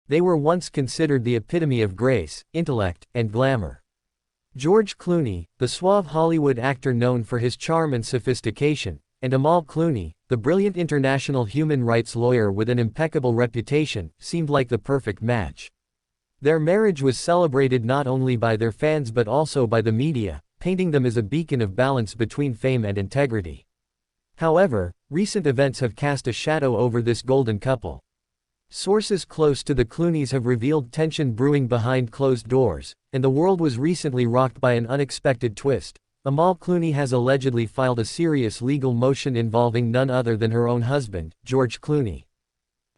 They were once considered the epitome of grace, intellect, and glamour. George Clooney, the suave Hollywood actor known for his charm and sophistication, and Amal Clooney, the brilliant international human rights lawyer with an impeccable reputation, seemed like the perfect match. Their marriage was celebrated not only by their fans but also by the media, painting them as a beacon of balance between fame and integrity. However, recent events have cast a shadow over this golden couple. Sources close to the Clooneys have revealed tension brewing behind closed doors, and the world was recently rocked by an unexpected twist. Amal Clooney has allegedly filed a serious legal motion involving none other than her own husband, George Clooney.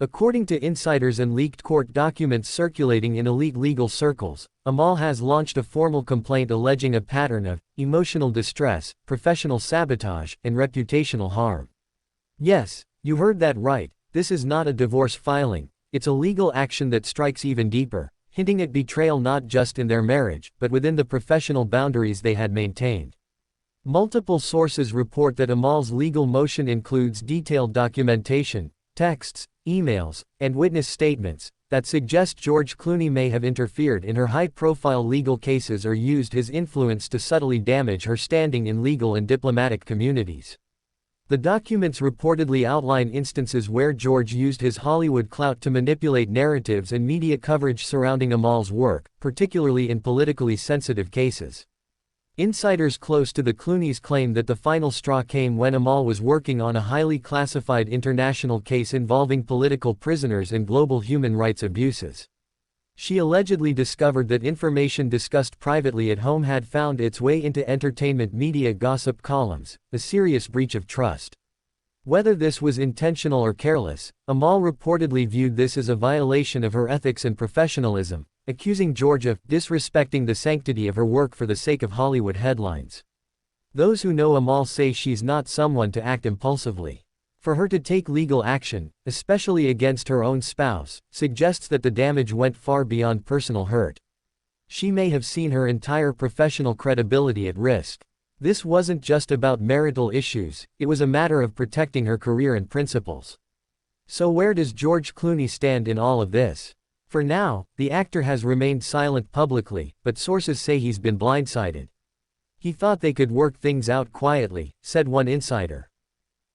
According to insiders and leaked court documents circulating in elite legal circles, Amal has launched a formal complaint alleging a pattern of emotional distress, professional sabotage, and reputational harm. Yes, you heard that right, this is not a divorce filing, it's a legal action that strikes even deeper, hinting at betrayal not just in their marriage, but within the professional boundaries they had maintained. Multiple sources report that Amal's legal motion includes detailed documentation, texts, emails, and witness statements that suggest George Clooney may have interfered in her high-profile legal cases or used his influence to subtly damage her standing in legal and diplomatic communities. The documents reportedly outline instances where George used his Hollywood clout to manipulate narratives and media coverage surrounding Amal's work, particularly in politically sensitive cases. Insiders close to the Clooneys claim that the final straw came when Amal was working on a highly classified international case involving political prisoners and global human rights abuses. She allegedly discovered that information discussed privately at home had found its way into entertainment media gossip columns, a serious breach of trust. Whether this was intentional or careless, Amal reportedly viewed this as a violation of her ethics and professionalism, accusing George of disrespecting the sanctity of her work for the sake of Hollywood headlines. Those who know Amal say she's not someone to act impulsively. For her to take legal action, especially against her own spouse, suggests that the damage went far beyond personal hurt. She may have seen her entire professional credibility at risk. This wasn't just about marital issues, it was a matter of protecting her career and principles. So where does George Clooney stand in all of this? For now, the actor has remained silent publicly, but sources say he's been blindsided. He thought they could work things out quietly, said one insider.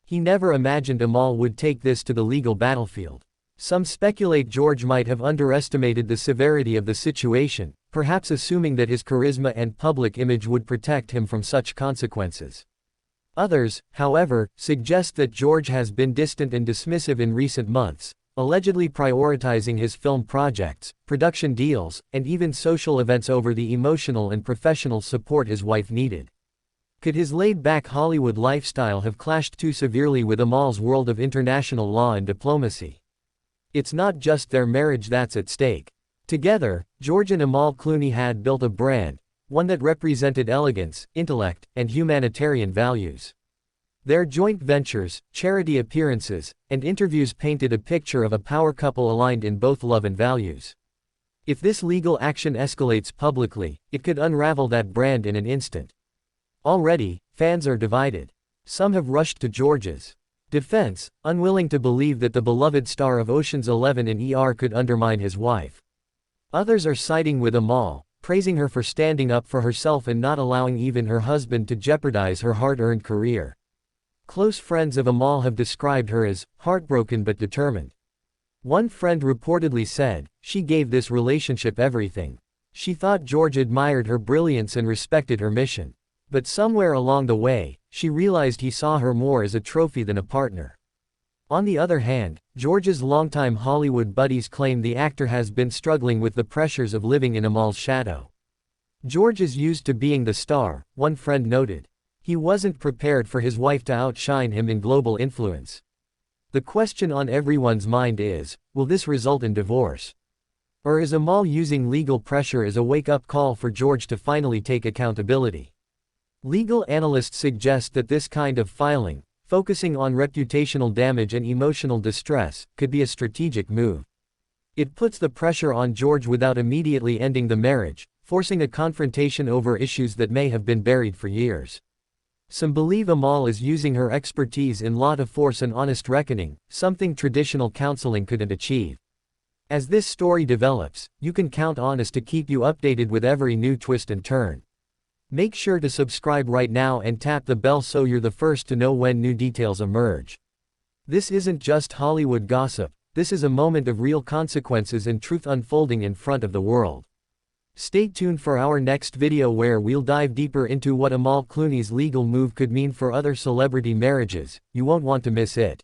He never imagined Amal would take this to the legal battlefield. Some speculate George might have underestimated the severity of the situation, perhaps assuming that his charisma and public image would protect him from such consequences. Others, however, suggest that George has been distant and dismissive in recent months, allegedly prioritizing his film projects, production deals, and even social events over the emotional and professional support his wife needed. Could his laid-back Hollywood lifestyle have clashed too severely with Amal's world of international law and diplomacy? It's not just their marriage that's at stake. Together, George and Amal Clooney had built a brand, one that represented elegance, intellect, and humanitarian values. Their joint ventures, charity appearances, and interviews painted a picture of a power couple aligned in both love and values. If this legal action escalates publicly, it could unravel that brand in an instant. Already, fans are divided. Some have rushed to George's defense, unwilling to believe that the beloved star of Ocean's 11 and ER could undermine his wife. Others are siding with Amal, praising her for standing up for herself and not allowing even her husband to jeopardize her hard-earned career. Close friends of Amal have described her as heartbroken but determined. One friend reportedly said, "She gave this relationship everything. She thought George admired her brilliance and respected her mission. But somewhere along the way, she realized he saw her more as a trophy than a partner." On the other hand, George's longtime Hollywood buddies claim the actor has been struggling with the pressures of living in Amal's shadow. "George is used to being the star," one friend noted. "He wasn't prepared for his wife to outshine him in global influence." The question on everyone's mind is, will this result in divorce? Or is Amal using legal pressure as a wake-up call for George to finally take accountability? Legal analysts suggest that this kind of filing, focusing on reputational damage and emotional distress, could be a strategic move. It puts the pressure on George without immediately ending the marriage, forcing a confrontation over issues that may have been buried for years. Some believe Amal is using her expertise in law to force an honest reckoning, something traditional counseling couldn't achieve. As this story develops, you can count on us to keep you updated with every new twist and turn. Make sure to subscribe right now and tap the bell so you're the first to know when new details emerge. This isn't just Hollywood gossip, this is a moment of real consequences and truth unfolding in front of the world. Stay tuned for our next video where we'll dive deeper into what Amal Clooney's legal move could mean for other celebrity marriages. You won't want to miss it.